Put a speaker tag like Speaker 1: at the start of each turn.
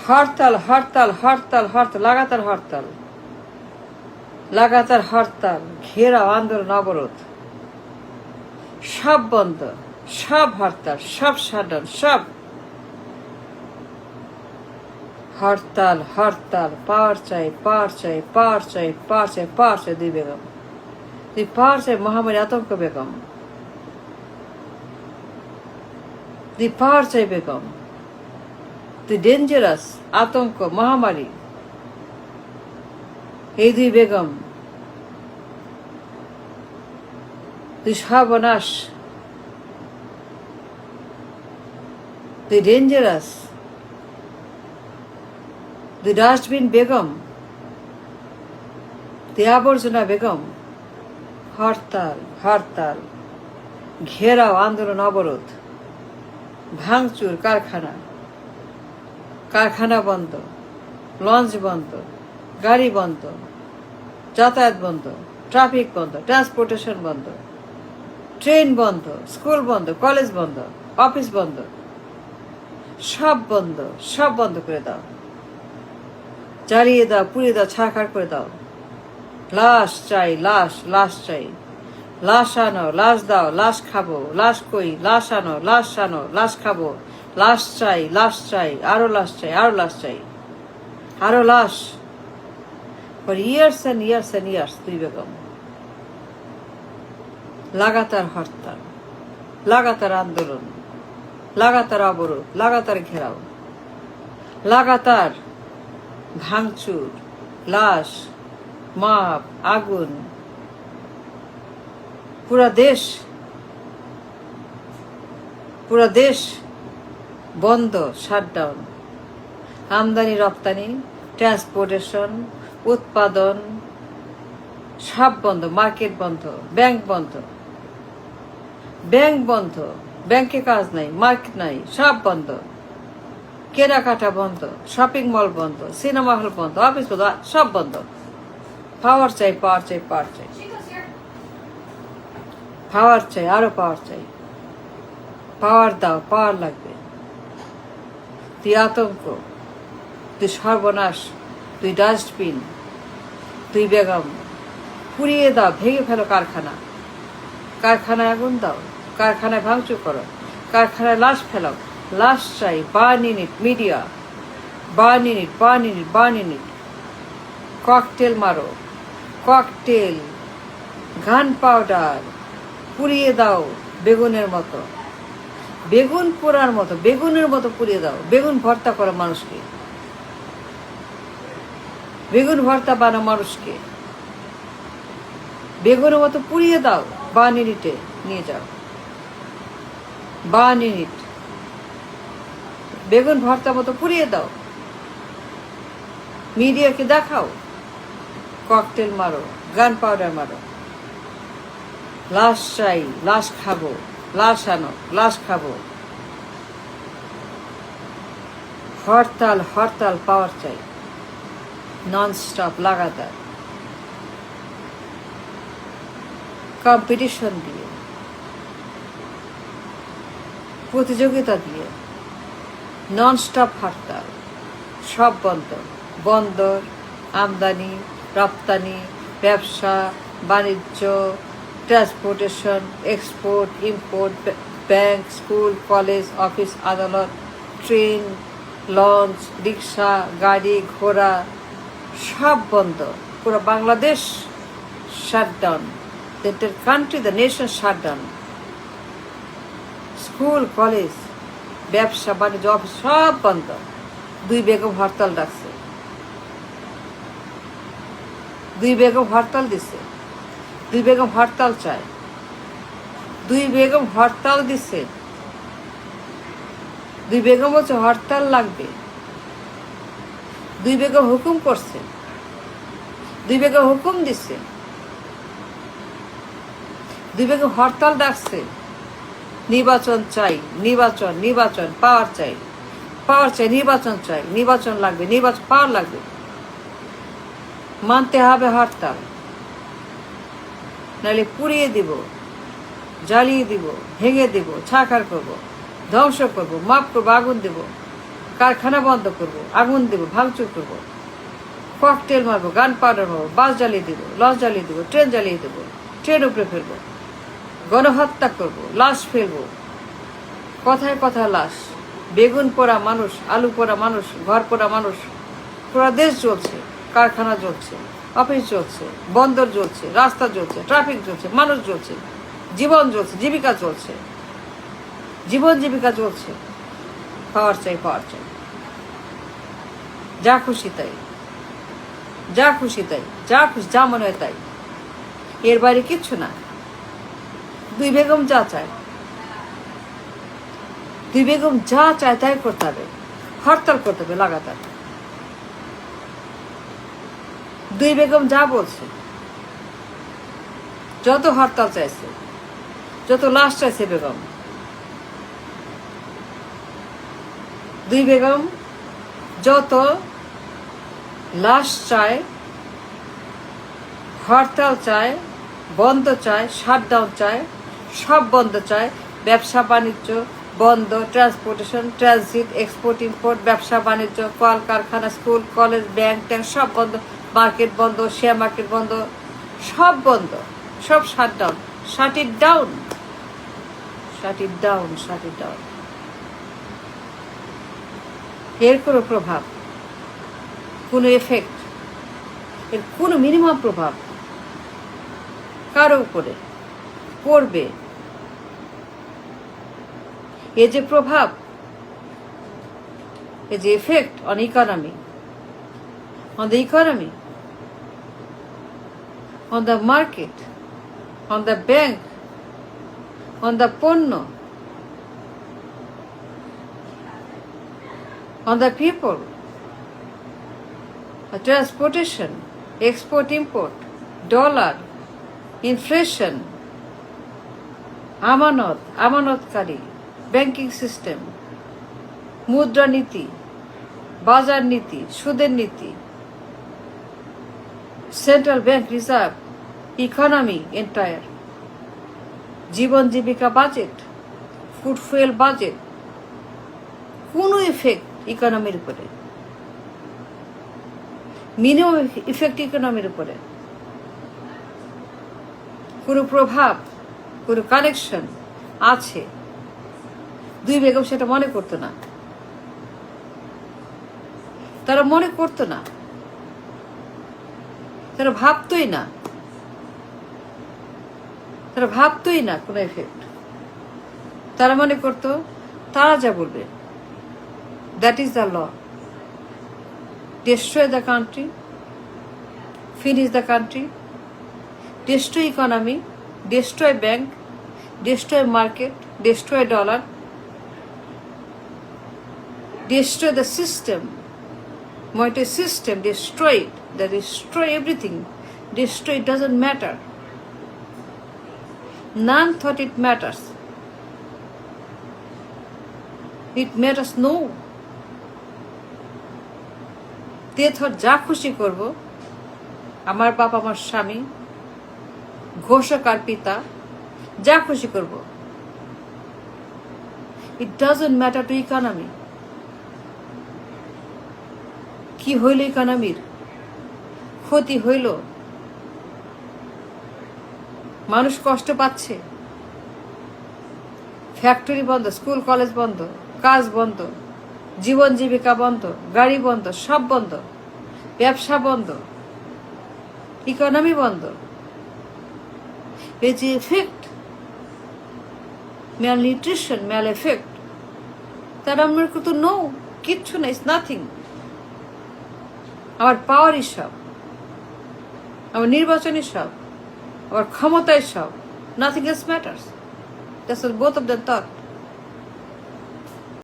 Speaker 1: হরতাল হরতাল হরতাল হরতাল, লাগাতার হরতাল, লাগাতার হরতাল, ঘেরাও, আন্দোলন, অবরোধ, সব বন্ধ, সব হরতাল, সব শাটডাউন, সব হরতাল হরতাল। পাওয়ার চাই, পাওয়ার চাই, পাওয়ার চাই, পাওয়ার চাই, পাওয়ার চাই। দুই বেগম, তুই পাওয়ার চাই। মহামারী আতঙ্ক বেগম, তুই পাওয়ার চাই বেগম। তুই ডেঞ্জারাস, আতঙ্ক, মহামারী। এই দুই বেগম, তুই সর্বনাশ, তুই ডেঞ্জারাস, তুই ডাস্টবিন বেগম, তুই আবর্জনা বেগম। হরতাল হরতাল, ঘেরাও, আন্দোলন, অবরোধ, ভাঙচুর, কারখানা, কারখানা বন্ধ, লঞ্চ বন্ধ, গাড়ি বন্ধ, যাতায়াত বন্ধ, ট্রাফিক বন্ধ, ট্রান্সপোর্টেশন বন্ধ, ট্রেন বন্ধ, স্কুল বন্ধ, কলেজ বন্ধ, অফিস বন্ধ, সব বন্ধ, সব বন্ধ করে দাও। জ্বালিয়ে দাও, পুড়িয়ে দাও, ছাড়খাড় করে দাও। লাশ চাই, লাশ, লাশ চাই। লাশ আনো, লাশ দাও, লাশ খাবো। লাশ কই? লাশ আনো, লাশ আনো, লাশ খাবো। লাশ চাই, লাশ চাই, আরো লাশ চাই, আরো লাশ চাই, আরো লাশ। For years and years and years দুই বেগম লাগাতার হরতাল, লাগাতার আন্দোলন, লাগাতার অবরোধ, লাগাতার ঘেরাও, লাগাতার ভাঙচুর, লাশ, মাপ, আগুন। পুরা দেশ বন্ধ, শাটডাউন। আমদানি রপ্তানি, ট্রান্সপোর্টেশন, উৎপাদন, সব বন্ধ। মার্কেট বন্ধ, ব্যাংক বন্ধ, ব্যাংক বন্ধ, ব্যাংকে কাজ নাই, মার্কেট নাই, সব বন্ধ। কেনাকাটা বন্ধ, শপিং মল বন্ধ, সিনেমা হল বন্ধ, অফিস বন্ধ, সব বন্ধ। পাওয়ার চাই, পাওয়ার চাই, পাওয়ার চাই, পাওয়ার চাই, আরো পাওয়ার চাই। পাওয়ার দাও, পাওয়ার লাগবে। তুই আতঙ্ক, তুই সর্বনাশ, তুই ডাস্টবিন, তুই বেগম। পুড়িয়ে দাও, ভেঙে ফেলো কারখানা, কারখানায় আগুন দাও, কারখানায় ভাঙচুর করো, কারখানায় লাশ ফেলাও। লাশ চাই, burn in it. Media, burn in it, burn in it, burn in it. Cocktail মারো, ককটেল, গান পাউডার, পুড়িয়ে দাও বেগুনের মতো, বেগুন পোড়ার মতো, বেগুনের মতো পুড়িয়ে দাও। বেগুন ভর্তা করো মানুষকে, বেগুন ভর্তা বানো মানুষকে, বেগুনের মতো পুড়িয়ে দাও। বার্ন ইন ইটে নিয়ে যাও, বার্ন ইন ইট। বেগুন ভর্তা মতো পুড়িয়ে দাও। মিডিয়াকে দেখাও, ককটেল মারো, গান পাউডার মারো। লাশ চাই, লাশ খাবো, লাশ আনো, লাশ খাবো। হরতাল হরতাল, পাওয়ার চাই, নন স্টপ, লাগাতার। কম্পিটিশন দিয়ে, প্রতিযোগিতা দিয়ে, নন স্টপ হরতাল, সব বন্ধ। বন্দর, আমদানি রপ্তানি, ব্যবসা বাণিজ্য, transportation, export, import, bank, school, college, office, আদালত, ট্রেন, লঞ্চ, রিক্সা, গাড়ি ঘোড়া, সব বন্ধ। পুরো Bangladesh shutdown. The country, the nation shutdown. School, college, ব্যবসা বাণিজ্য, অফিস, সব বন্ধ। দুই বেগম হরতাল ডাকছে, দুই বেগম হরতাল দিছে, দুই বেগম হরতাল চায়, দুই বেগম হরতাল দিছে, দুই বেগম বলছে হরতাল লাগবে। দুই বেগম হুকুম করছে, দুই বেগম হুকুম দিচ্ছে, দুই বেগম হরতাল ডাকছে। নির্বাচন চাই, নির্বাচন, নির্বাচন, পাওয়ার চাই, পাওয়ার চাই, নির্বাচন চাই, নির্বাচন লাগবে, নির্বাচন, পাওয়ার লাগবে। মানতে হবে হরতাল, নাহলে পুড়িয়ে দিব, জ্বালিয়ে দিব, ভেঙে দিব, ছাড়খাড় করবো, ধ্বংস করবো, মাপ করবো, আগুন দেব, কারখানা বন্ধ করব, আগুন দেব, ভাঙচুর করবো, ককটেল মারবো, গান পাউডার মারবো, বাস জ্বালিয়ে দেবো, লঞ্চ জ্বালিয়ে দেবো, ট্রেন জ্বালিয়ে দেবো, ট্রেন উপরে ফেলবো, গণহত্যা করব, লাশ ফেলবো, কথায় কথা লাশ, বেগুন পোড়া মানুষ, আলু পোড়া মানুষ, ঘর পোড়া মানুষ, পুরা দেশ জ্বলছে, কারখানা জ্বলছে, অফিস জ্বলছে, বন্দর জ্বলছে, রাস্তা জ্বলছে, ট্রাফিক জ্বলছে, মানুষ জ্বলছে, জীবন জ্বলছে, জীবিকা চলছে, জীবন জীবিকা চলছে। পাওয়ার চাই, পাওয়ার চাই, যা খুশি তাই, যা খুশি তাই, যা খুশি, যা মনে হয় তাই, এর বাইরে কিচ্ছু না। দুই বেগম যা চায়, দুই বেগম যা চায় তাই করতে হবে, হরতাল করতে হবে লাগাতার। দুই বেগম যা বলছে, যত হরতাল চাইছে, যত লাশ চাইছে বেগম, দুই বেগম যত লাশ চায়, হরতাল চায়, বন্ধ চায়, শাটডাউন চায়, সব বন্ধ চায়, ব্যবসা বাণিজ্য বন্ধ, ট্রান্সপোর্টেশন, ট্রানজিট, এক্সপোর্ট ইম্পোর্ট, ব্যবসা বাণিজ্য, কল কারখানা, স্কুল কলেজ, ব্যাংক ট্যাঙ্ক সব বন্ধ, মার্কেট বন্ধ, শেয়ার মার্কেট বন্ধ, সব বন্ধ, সব shutdown, shut it down, shut it down, shut it down. এর কোনো প্রভাব, কোনো এফেক্ট, এর কোনো মিনিমাম প্রভাব কারো উপরে পড়বে? এ যে প্রভাব, এ যে effect on economy, on the economy, on the market, on the bank, on the পণ্য, on the people, transportation, export import, dollar, inflation, আমানত, আমানতকারী, ব্যাংকিং সিস্টেম, মুদ্রানীতি, বাজার নীতি, সুদের নীতি, central bank reserve, economy entire, জীবন জীবিকা বাজেট, ফুড ফুয়েল বাজেট, কোনো ইফেক্ট ইকোনমির উপরে, মিনিমাম ইফেক্ট ইকোনমির উপরে, কোনো প্রভাব, কোনো কানেকশন আছে? দুই বেগম সেটা মনে করতো না, তারা মনে করতো না, তারা ভাবতোই না, তারা ভাবতোই না কোনো এফেক্ট। তারা মনে করতো তারা যা বলবে, that is the law, destroy the country, finish the country, destroy economy, destroy bank, destroy market, destroy dollar, destroy the system, monetary system, destroy it, that destroy everything, destroy, it doesn't matter. None thought it matters. It matters no. তে ধর যা খুশি করব, আমার বাপ, আমার স্বামী, ঘোষকার পিতা, যা খুশি করব, it doesn't matter to economy. কি হইল ইকোনমির? ক্ষতি হইল, মানুষ কষ্ট পাচ্ছে, ফ্যাক্টরি বন্ধ, স্কুল কলেজ বন্ধ, কাজ বন্ধ, জীবন জীবিকা বন্ধ, গাড়ি বন্ধ, সব বন্ধ, ব্যবসা বন্ধ, ইকোনমি বন্ধ। এই যে এফেক্ট, ম্যাল নিউট্রিশন, ম্যাল এফেক্ট, তার আমার কিন্তু নো, কিচ্ছু না, ইটস নাথিং। আমার পাওয়ারই সব, আমার নির্বাচনই সব, আমার ক্ষমতাই সব, nothing else matters. That's what both of them thought.